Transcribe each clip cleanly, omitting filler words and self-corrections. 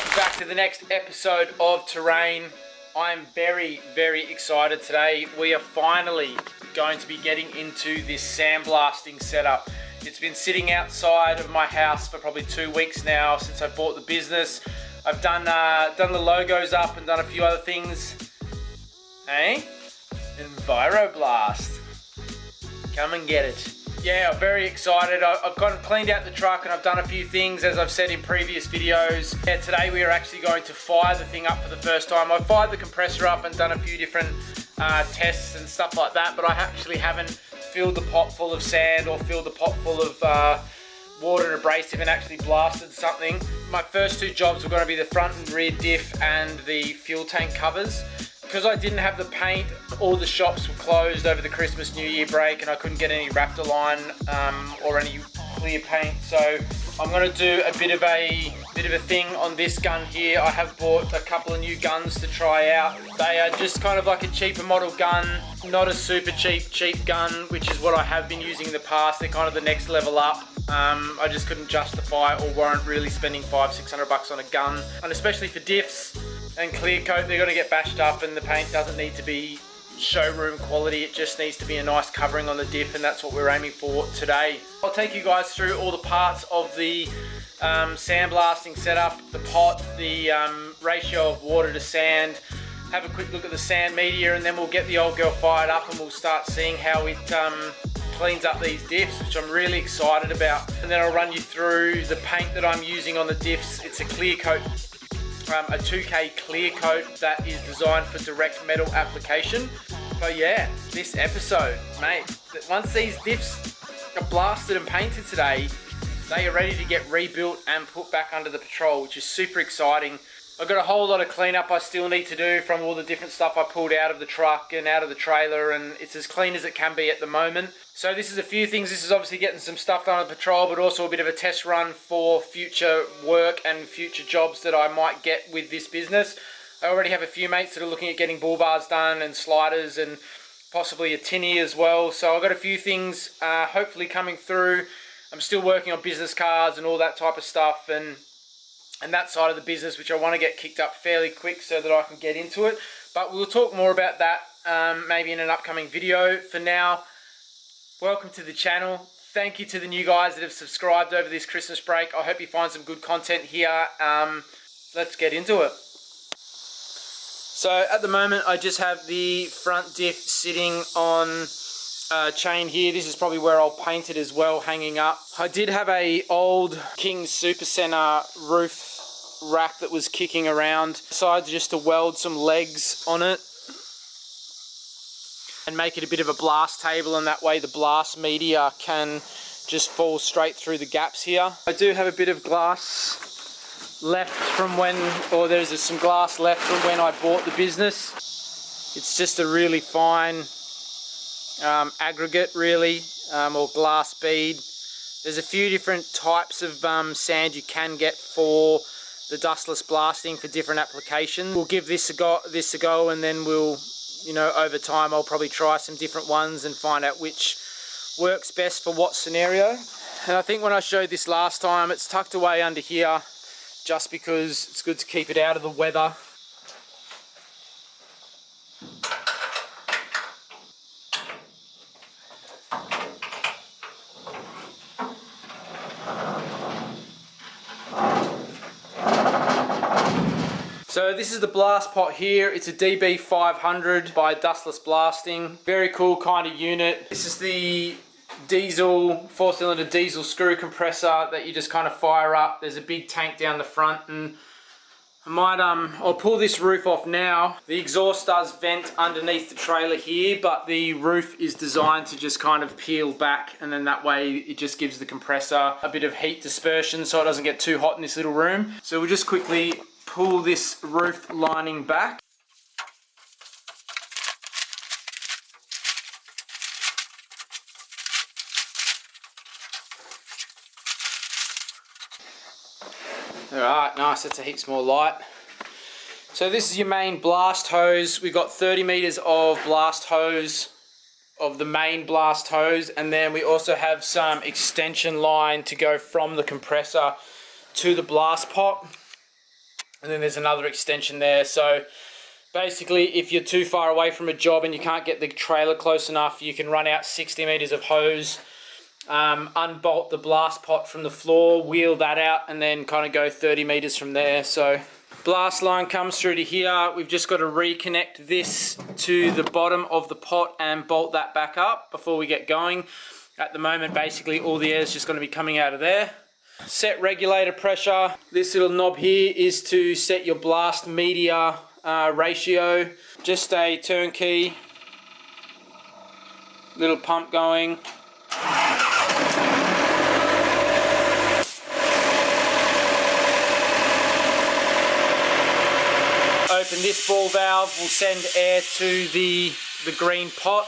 welcome back to the next episode of Terrain. I'm very, very excited today. We are finally going to be getting into this sandblasting setup. It's been sitting outside of my house for probably 2 weeks now since I bought the business. I've done the logos up and done a few other things. Hey? Enviroblast. Come and get it. Yeah, I'm very excited. I've kind of cleaned out the truck and I've done a few things, as I've said in previous videos. Yeah, today we are actually going to fire the thing up for the first time. I've fired the compressor up and done a few different tests and stuff like that, but I actually haven't filled the pot full of sand or filled the pot full of water and abrasive and actually blasted something. My first two jobs were going to be the front and rear diff and the fuel tank covers. Because I didn't have the paint, all the shops were closed over the Christmas New Year break and I couldn't get any Raptor line or any clear paint. So I'm going to do a bit of a thing on this gun here. I have bought a couple of new guns to try out. They are just kind of like a cheaper model gun, not a super cheap gun, which is what I have been using in the past. They're kind of the next level up. I just couldn't justify or warrant really spending $500-600 bucks on a gun, and especially for diffs and clear coat, they're going to get bashed up and the paint doesn't need to be showroom quality. It just needs to be a nice covering on the diff, and that's what we're aiming for today. I'll take you guys through all the parts of the sandblasting setup, the pot, the ratio of water to sand, have a quick look at the sand media, and then we'll get the old girl fired up and we'll start seeing how it cleans up these diffs, which I'm really excited about. And then I'll run you through the paint that I'm using on the diffs. It's a clear coat, a 2K clear coat that is designed for direct metal application. But yeah, this episode, mate, once these diffs are blasted and painted today, they are ready to get rebuilt and put back under the patrol, which is super exciting. I've got a whole lot of cleanup I still need to do from all the different stuff I pulled out of the truck and out of the trailer, and it's as clean as it can be at the moment. So this is a few things. This is obviously getting some stuff done on the patrol, but also a bit of a test run for future work and future jobs that I might get with this business. I already have a few mates that are looking at getting bull bars done and sliders and possibly a tinny as well. So I've got a few things hopefully coming through. I'm still working on business cards and all that type of stuff, and that side of the business, which I want to get kicked up fairly quick so that I can get into it. But we'll talk more about that maybe in an upcoming video. For now, welcome to the channel. Thank you to the new guys that have subscribed over this Christmas break. I hope you find some good content here. Let's get into it. So at the moment, I just have the front diff sitting on a chain here. This is probably where I'll paint it as well, hanging up. I did have a old King Super Center roof rack that was kicking around. Decided just to weld some legs on it and make it a bit of a blast table, and that way the blast media can just fall straight through the gaps here. I do have a bit of glass left from when, or there's some glass left from when I bought the business. It's just a really fine aggregate really, or glass bead. There's a few different types of sand you can get for the dustless blasting for different applications. We'll give this a go, and then we'll, you know, over time I'll probably try some different ones and find out which works best for what scenario. And I think when I showed this last time, it's tucked away under here just because it's good to keep it out of the weather. So this is the blast pot here. It's a DB500 by Dustless Blasting. Very cool kind of unit. This is the diesel, 4-cylinder diesel screw compressor that you just kind of fire up. There's a big tank down the front, and I might, I'll pull this roof off now. The exhaust does vent underneath the trailer here, but the roof is designed to just kind of peel back, and then that way it just gives the compressor a bit of heat dispersion so it doesn't get too hot in this little room. So we'll just quickly pull this roof lining back. Alright, nice, that's a heaps more light. So this is your main blast hose. We've got 30 meters of blast hose, of the main blast hose, and then we also have some extension line to go from the compressor to the blast pot. and then there's another extension there. So basically, if you're too far away from a job and you can't get the trailer close enough, you can run out 60 meters of hose, unbolt the blast pot from the floor, wheel that out, and then kind of go 30 meters from there. So blast line comes through to here. We've just got to reconnect this to the bottom of the pot and bolt that back up before we get going. At the moment, basically all the air is just going to be coming out of there. Set regulator pressure. This little knob here is to set your blast media ratio. Just a turnkey little pump going. Open this ball valve, will send air to the green pot,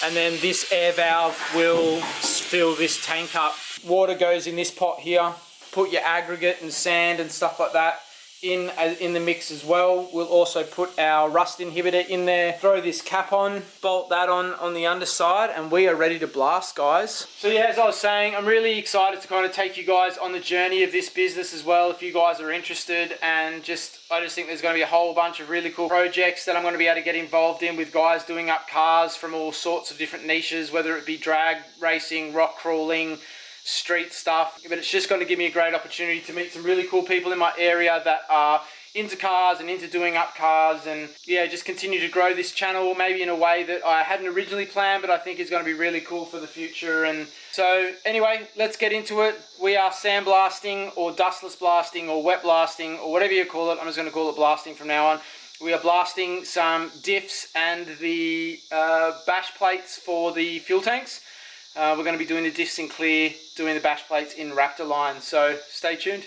and then this air valve will fill this tank up. Water goes in this pot here. Put your aggregate and sand and stuff like that in the mix as well. We'll also put our rust inhibitor in there. Throw this cap on, bolt that on the underside, and we are ready to blast, guys. So yeah, as I was saying, I'm really excited to kind of take you guys on the journey of this business as well, if you guys are interested. And I just think there's going to be a whole bunch of really cool projects that I'm going to be able to get involved in, with guys doing up cars from all sorts of different niches, whether it be drag racing, rock crawling, street stuff. But it's just going to give me a great opportunity to meet some really cool people in my area that are into cars and into doing up cars, and yeah, just continue to grow this channel maybe in a way that I hadn't originally planned, but I think is going to be really cool for the future. And so anyway, let's get into it. We are sandblasting, or dustless blasting, or wet blasting, or whatever you call it. I'm just going to call it blasting from now on. We are blasting some diffs and the bash plates for the fuel tanks. We're going to be doing the diffs in clear, doing the bash plates in Raptor line, so stay tuned.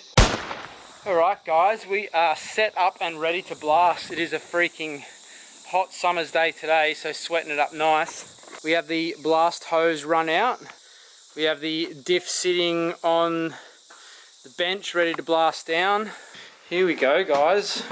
Alright guys, we are set up and ready to blast. It is a freaking hot summer's day today, so sweating it up nice. We have the blast hose run out. We have the diff sitting on the bench ready to blast down. Here we go, guys.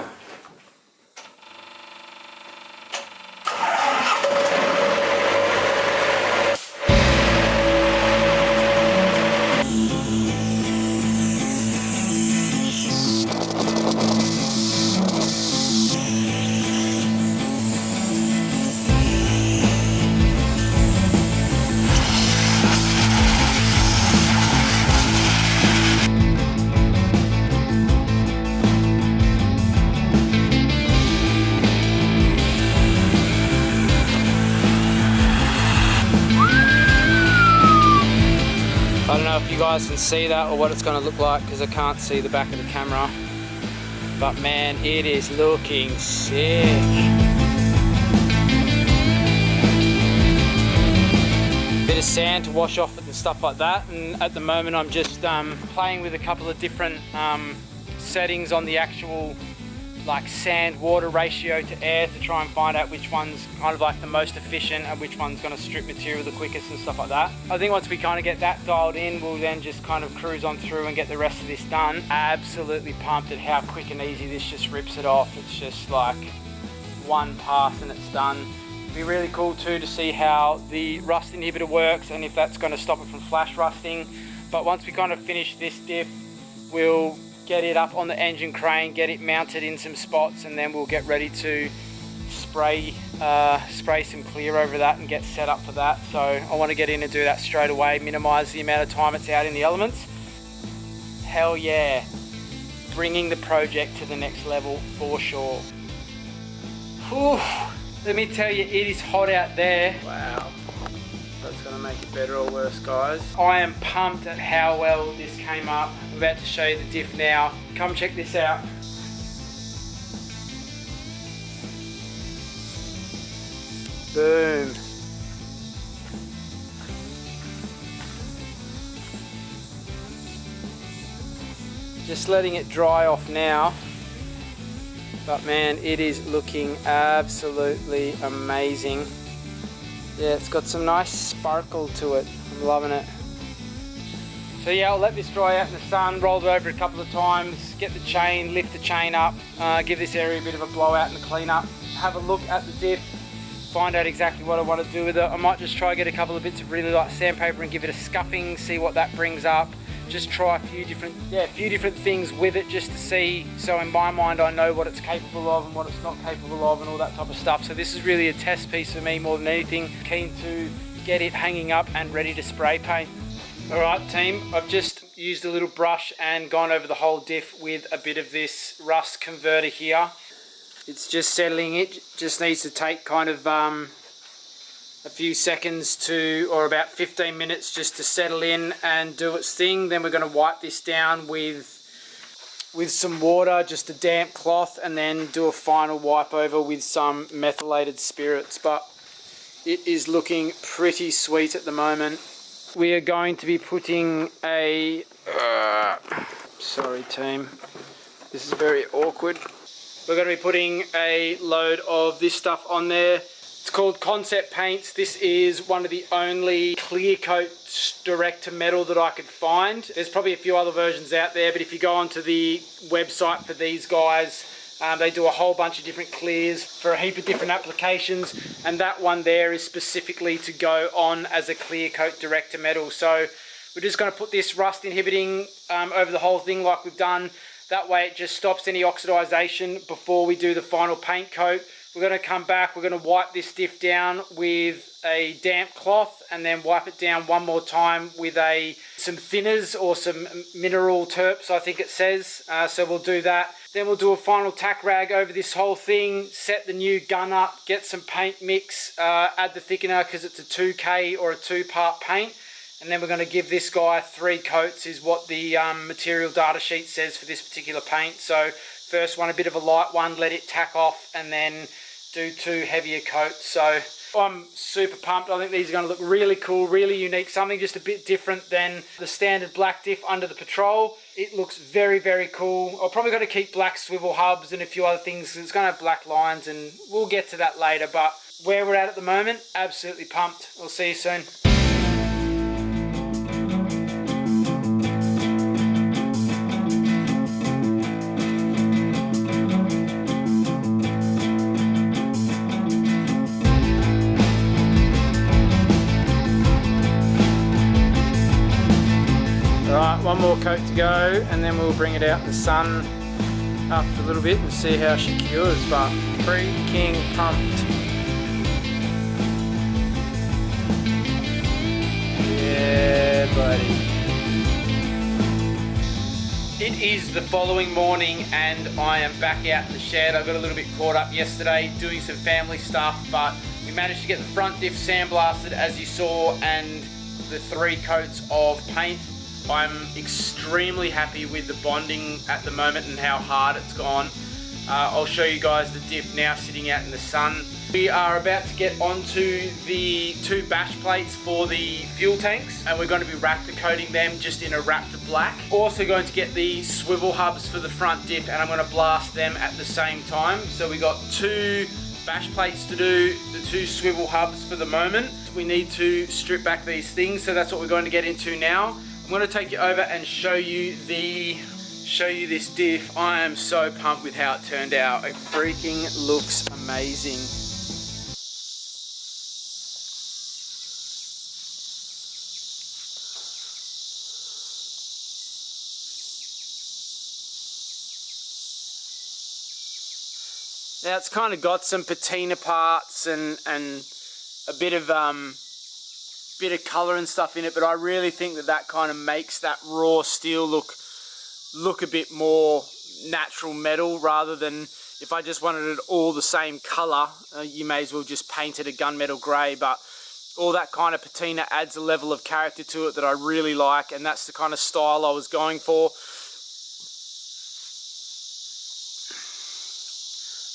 I don't know if you guys can see that or what it's going to look like, because I can't see the back of the camera, but man, it is looking sick. Bit of sand to wash off it and stuff like that, and at the moment I'm just playing with a couple of different settings on the actual like sand water ratio to air, to try and find out which one's kind of like the most efficient and which one's going to strip material the quickest and stuff like that. I think once we kind of get that dialed in, we'll then just kind of cruise on through and get the rest of this done. Absolutely pumped at how quick and easy this just rips it off. It's just like one pass and it's done. It'd be really cool too to see how the rust inhibitor works and if that's going to stop it from flash rusting. But once we kind of finish this diff, we'll get it up on the engine crane, get it mounted in some spots, and then we'll get ready to spray some clear over that and get set up for that. So I want to get in and do that straight away, minimize the amount of time it's out in the elements. Hell yeah, bringing the project to the next level for sure. Whew. Let me tell you, it is hot out there. Wow. That's going to make it better or worse, guys. I am pumped at how well this came up. I'm about to show you the diff now. Come check this out. Boom. Just letting it dry off now. But man, it is looking absolutely amazing. Yeah, it's got some nice sparkle to it. I'm loving it. So yeah, I'll let this dry out in the sun, roll it over a couple of times, get the chain, lift the chain up, give this area a bit of a blowout and a clean up, have a look at the diff, find out exactly what I want to do with it. I might just try get a couple of bits of really light sandpaper and give it a scuffing, see what that brings up, just try a few different things with it just to see, so in my mind I know what it's capable of and what it's not capable of and all that type of stuff. So this is really a test piece for me more than anything. Keen to get it hanging up and ready to spray paint. Alright team, I've just used a little brush and gone over the whole diff with a bit of this rust converter here. It's just settling, it just needs to take kind of a few seconds to, or about 15 minutes just to settle in and do its thing. Then we're going to wipe this down with some water, just a damp cloth, and then do a final wipe over with some methylated spirits. But it is looking pretty sweet at the moment. We are going to be putting a sorry team, this is very awkward. We're going to be putting a load of this stuff on there. It's called Concept Paints. This is one of the only clear coat direct to metal that I could find. There's probably a few other versions out there, but if you go onto the website for these guys, they do a whole bunch of different clears for a heap of different applications, and that one there is specifically to go on as a clear coat direct to metal. So we're just going to put this rust inhibiting over the whole thing like we've done. That way it just stops any oxidization before we do the final paint coat. We're going to come back, we're going to wipe this diff down with a damp cloth and then wipe it down one more time with some thinners or some mineral terps, I think it says. So we'll do that. Then we'll do a final tack rag over this whole thing, set the new gun up, get some paint mix, add the thickener because it's a 2K or a 2-part paint. And then we're going to give this guy 3 coats is what the material data sheet says for this particular paint. So first one, a bit of a light one, let it tack off, and then do 2 heavier coats. So I'm super pumped. I think these are going to look really cool, really unique, something just a bit different than the standard black diff under the Patrol. It looks very, very cool. I've probably got to keep black swivel hubs and a few other things. It's going to have black lines, and we'll get to that later. But where we're at the moment, absolutely pumped. We'll see you soon. Alright, one more coat to go, and then we'll bring it out in the sun after a little bit and see how she cures, but freaking pumped. Yeah, buddy. It is the following morning and I am back out in the shed. I got a little bit caught up yesterday doing some family stuff, but we managed to get the front diff sandblasted as you saw, and the 3 coats of paint. I'm extremely happy with the bonding at the moment and how hard it's gone. I'll show you guys the diff now sitting out in the sun. We are about to get onto the 2 bash plates for the fuel tanks, and we're going to be Raptor coating them just in a Raptor black. Also going to get the swivel hubs for the front diff, and I'm going to blast them at the same time. So we got 2 bash plates to do, the 2 swivel hubs for the moment. We need to strip back these things, so that's what we're going to get into now. I'm going to take you over and show you this diff. I am so pumped with how it turned out. It freaking looks amazing. Now it's kind of got some patina parts and a bit of colour and stuff in it, but I really think that kind of makes that raw steel look a bit more natural metal, rather than if I just wanted it all the same colour, you may as well just paint it a gunmetal grey. But all that kind of patina adds a level of character to it that I really like, and that's the kind of style I was going for.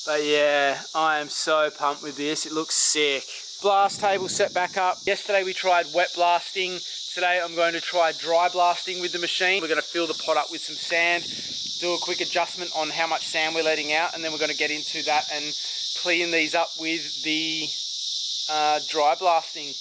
But yeah, I am so pumped with this. It looks sick. Blast table set back up. Yesterday we tried wet blasting. Today I'm going to try dry blasting with the machine. We're going to fill the pot up with some sand, do a quick adjustment on how much sand we're letting out, and then we're going to get into that and clean these up with the dry blasting.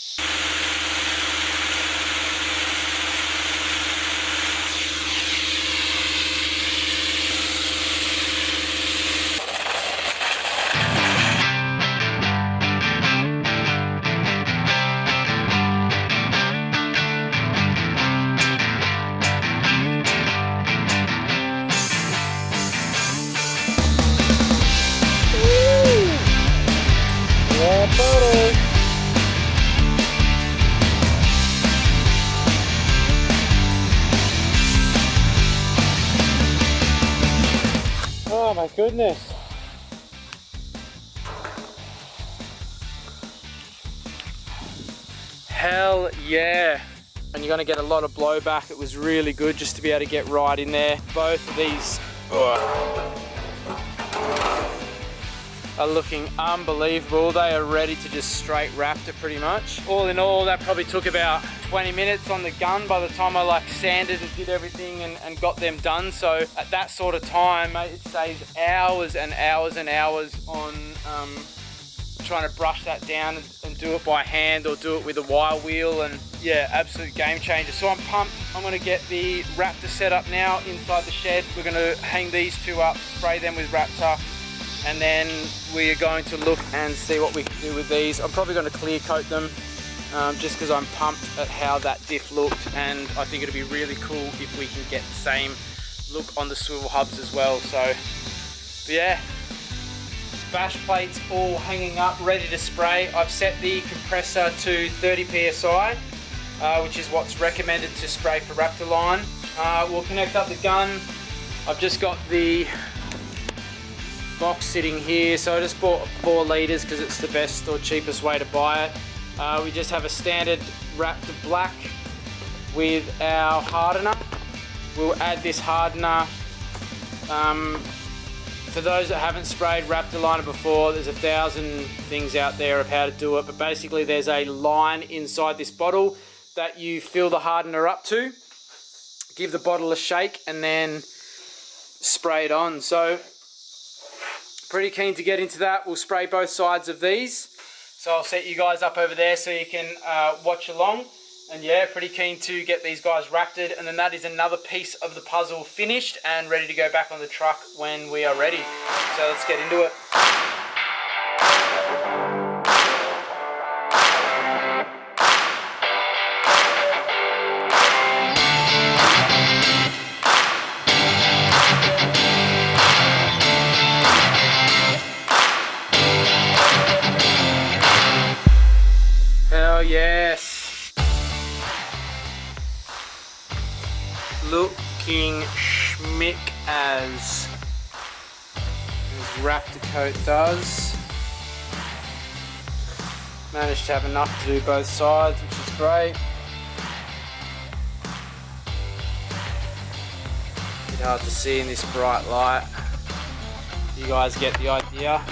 Oh my goodness. Hell yeah. And you're gonna get a lot of blowback. It was really good just to be able to get right in there. Both of these are looking unbelievable. They are ready to just straight Raptor pretty much. All in all, that probably took about 20 minutes on the gun by the time I like sanded and did everything and got them done. So at that sort of time, mate, it saves hours and hours and hours on trying to brush that down and do it by hand or do it with a wire wheel. And yeah, absolute game changer. So I'm pumped. I'm gonna get the Raptor set up now inside the shed. We're gonna hang these two up, spray them with Raptor, and then we are going to look and see what we can do with these. I'm probably going to clear coat them just because I'm pumped at how that diff looked, and I think it'll be really cool if we can get the same look on the swivel hubs as well. So but yeah, bash plates all hanging up, ready to spray. I've set the compressor to 30 psi, which is what's recommended to spray for Raptor line. We'll connect up the gun. I've just got the box sitting here, so I just bought 4 litres because it's the best or cheapest way to buy it. We just have a standard Raptor black with our hardener. We'll add this hardener. For those that haven't sprayed Raptor liner before, there's 1,000 things out there of how to do it, but basically there's a line inside this bottle that you fill the hardener up to, give the bottle a shake, and then spray it on. So pretty keen to get into that. We'll spray both sides of these. So I'll set you guys up over there so you can watch along. And yeah, pretty keen to get these guys Raptored. And then that is another piece of the puzzle finished and ready to go back on the truck when we are ready. So let's get into it. Yes, looking schmick as Raptor coat does. Managed to have enough to do both sides, which is great. Bit hard to see in this bright light. You guys get the idea.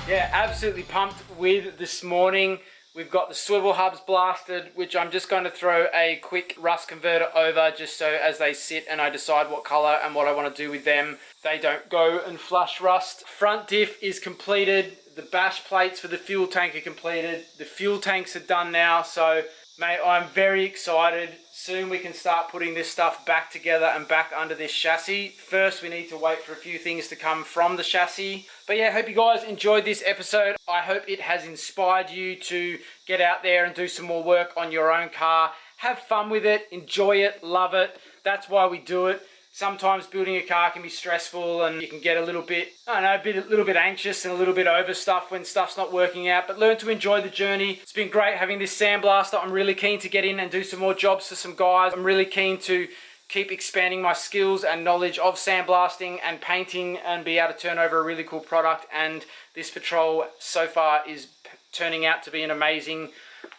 Yeah, absolutely pumped with this morning. We've got the swivel hubs blasted, which I'm just going to throw a quick rust converter over just so as they sit and I decide what color and what I want to do with them, they don't go and flush rust. Front diff is completed. The bash plates for the fuel tank are completed. The fuel tanks are done now. So, mate, I'm very excited. Soon we can start putting this stuff back together and back under this chassis. First, we need to wait for a few things to come from the chassis. But yeah, hope you guys enjoyed this episode. I hope it has inspired you to get out there and do some more work on your own car. Have fun with it, enjoy it, love it. That's why we do it. Sometimes building a car can be stressful and you can get a little bit, I don't know, a little bit anxious and a little bit over stuff when stuff's not working out, but learn to enjoy the journey. It's been great having this Sandblaster. I'm really keen to get in and do some more jobs for some guys. I'm really keen to keep expanding my skills and knowledge of sandblasting and painting and be able to turn over a really cool product. And this patrol so far is turning out to be an amazing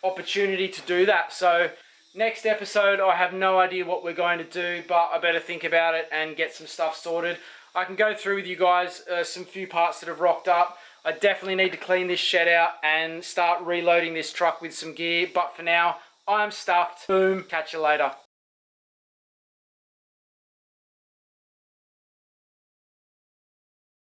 opportunity to do that. So next episode, I have no idea what we're going to do, but I better think about it and get some stuff sorted. I can go through with you guys some few parts that have rocked up. I definitely need to clean this shed out and start reloading this truck with some gear. But for now, I'm stuffed. Boom. Catch you later.